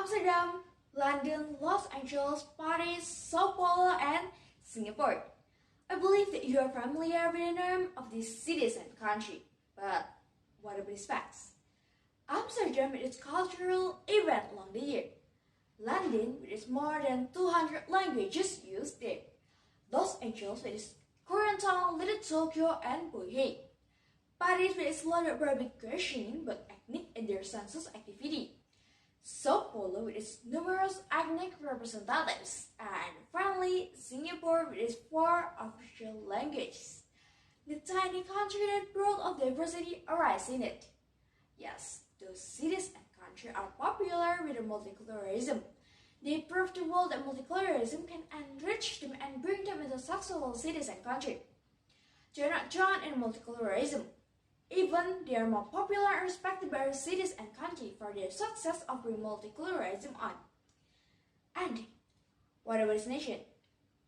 Amsterdam, London, Los Angeles, Paris, Sao Paulo, and Singapore. I believe that you are familiar with the name of these cities and country, but what about its facts? Amsterdam with its cultural event along the year. London with its more than 200 languages used there. Los Angeles with its Koreatown, Little Tokyo, and Bohei. Paris with its loaded barbecue questioning but ethnic in their census activity. Sao Paulo with its numerous ethnic representatives. And finally, Singapore with its 4 official languages. The tiny country that brought of diversity arise in it. Yes, those cities and countries are popular with multiculturalism. They prove to the world that multiculturalism can enrich them and bring them into successful cities and countries. They are not drawn in multiculturalism. Even they are more popular and respected by cities and countries for their success of bringing multiculturalism on. And what about this nation?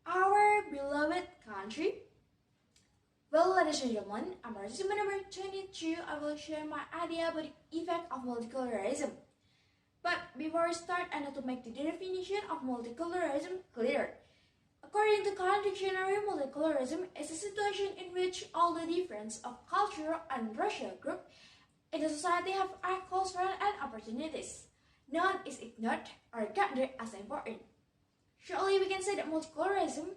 Our beloved country? Well, ladies and gentlemen, I'm participant number 22. I will share my idea about the effect of multiculturalism. But before I start, I need to make the definition of multiculturalism clear. According to current dictionary, multiculturalism is a situation in which all the difference of cultural and racial groups in the society have equal rights and opportunities. None is ignored or regarded as important. Surely we can say that multiculturalism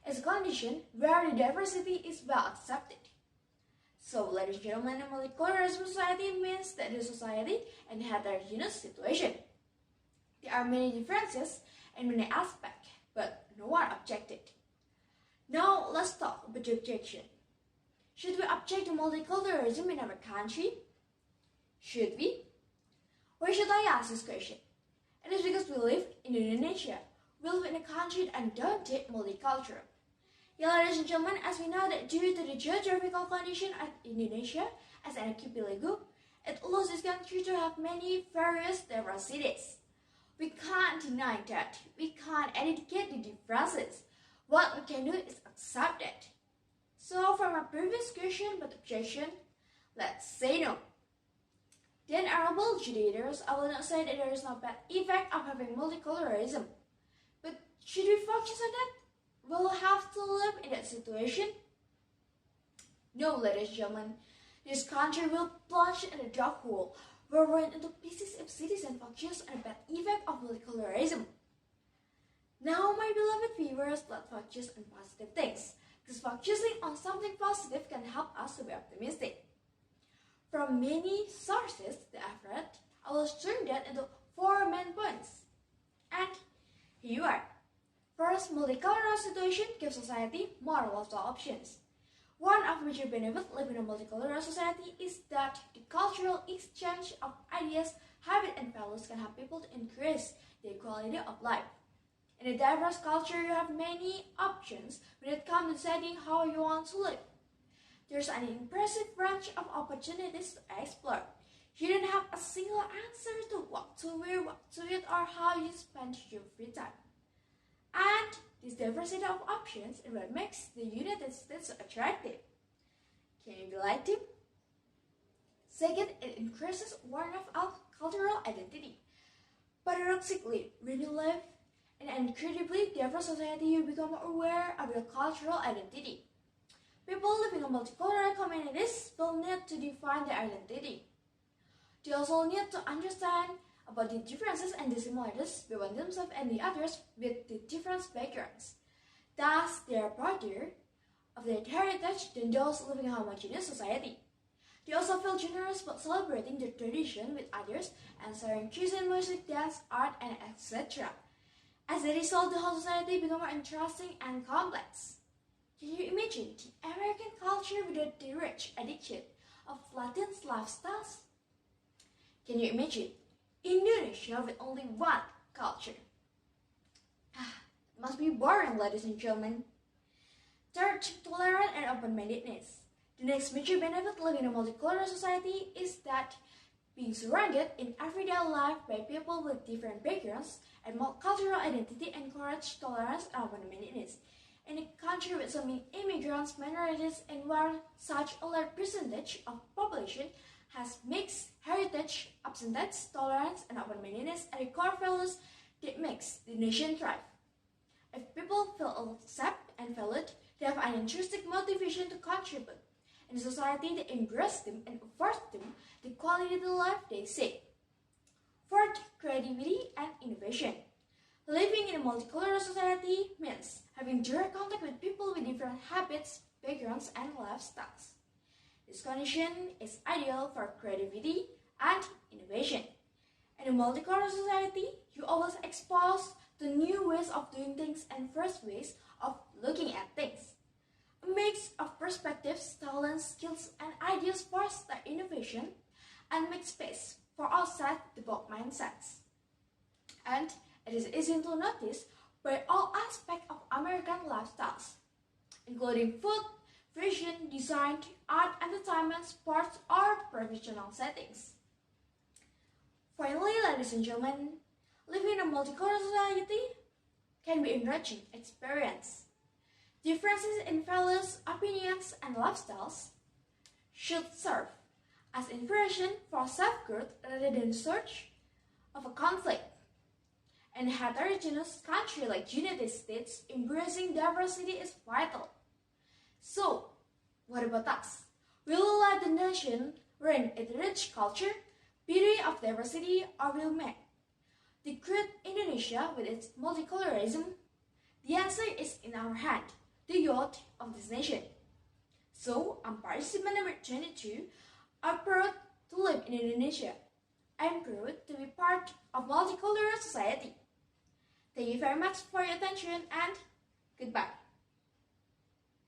is a condition where the diversity is well accepted. So, ladies and gentlemen, a multiculturalism society means that the society in a heterogeneous situation. There are many differences in many aspects, but no one objected. Now, let's talk about the objection. Should we object to multiculturalism in our country? Should we? Why should I ask this question? It is because we live in Indonesia. We live in a country that undaunted multicultural. Yeah, ladies and gentlemen, as we know that due to the geographical condition of Indonesia as an archipelago, it allows this country to have many various diversities. We can't deny that. We can't eradicate the differences. What we can do is accept it. So, from our previous question but objection, let's say no. Then, honorable judators, I will not say that there is no bad effect of having multiculturalism. But should we focus on that? Will we have to live in that situation? No, ladies and gentlemen. This country will plunge in a dark hole where we run into pieces if citizens focus on the bad effect of multiculturalism. Now, my beloved viewers, let's focus on positive things, because focusing on something positive can help us to be optimistic. From many sources that I've read, I will turn that into 4 main points. And here you are. First, multicultural situation gives society more lifestyle options. One of the major benefits of living in a multicultural society is that the cultural exchange of ideas, habits, and values can help people to increase their quality of life. In a diverse culture, you have many options when it comes to deciding how you want to live. There's an impressive range of opportunities to explore. You don't have a single answer to what to wear, what to eat, or how you spend your free time. And this diversity of options is what makes the United States so attractive. Can you be like them? Second, it increases awareness of cultural identity. Paradoxically, when you live in an incredibly diverse society, you become aware of your cultural identity. People living in multicultural communities will need to define their identity. They also need to understand about the differences and the similarities between themselves and the others with the different backgrounds. Thus, they are prouder of their heritage than those living in a homogeneous society. They also feel generous about celebrating their tradition with others and sharing cuisine, music, dance, art, and etc. As a result, the whole society becomes more interesting and complex. Can you imagine the American culture without the rich addiction of Latin lifestyles? Can you imagine Indonesia with only one culture? It must be boring, ladies and gentlemen. Third, tolerance and open-mindedness. The next major benefit of living in a multicultural society is that being surrounded in everyday life by people with different backgrounds and multicultural identity encourages tolerance and open-mindedness. In a country with so many immigrants, minorities, and where such a large percentage of population has mixed heritage, absence, tolerance, and open-mindedness are the core values that makes the nation thrive. If people feel accepted and valued, they have an intrinsic motivation to contribute, and a society that embraces them and affords them the quality of life they seek. Fourth, creativity and innovation. Living in a multicultural society means having direct contact with people with different habits, backgrounds, and lifestyles. This condition is ideal for creativity and innovation. In a multicultural society, you are always exposed to new ways of doing things and fresh ways of looking at things. A mix of perspectives, talents, skills, and ideas foster innovation and make space for outside-the-box mindsets. And it is easy to notice by all aspects of American lifestyles, including food, fashion, design, art, entertainment, sports, or professional settings. Finally, ladies and gentlemen, living in a multicultural society can be an enriching experience. Differences in values, opinions, and lifestyles should serve as inspiration for self-growth rather than search of a conflict. In a heterogeneous country like the United States, embracing diversity is vital. So, what about us? Will we let the nation reign its rich culture, beauty of diversity, or will make the great Indonesia with its multiculturalism? The answer is in our hand, the youth of this nation. So, I'm participant number 22. I'm proud to live in Indonesia. I'm proud to be part of multicultural society. Thank you very much for your attention and goodbye.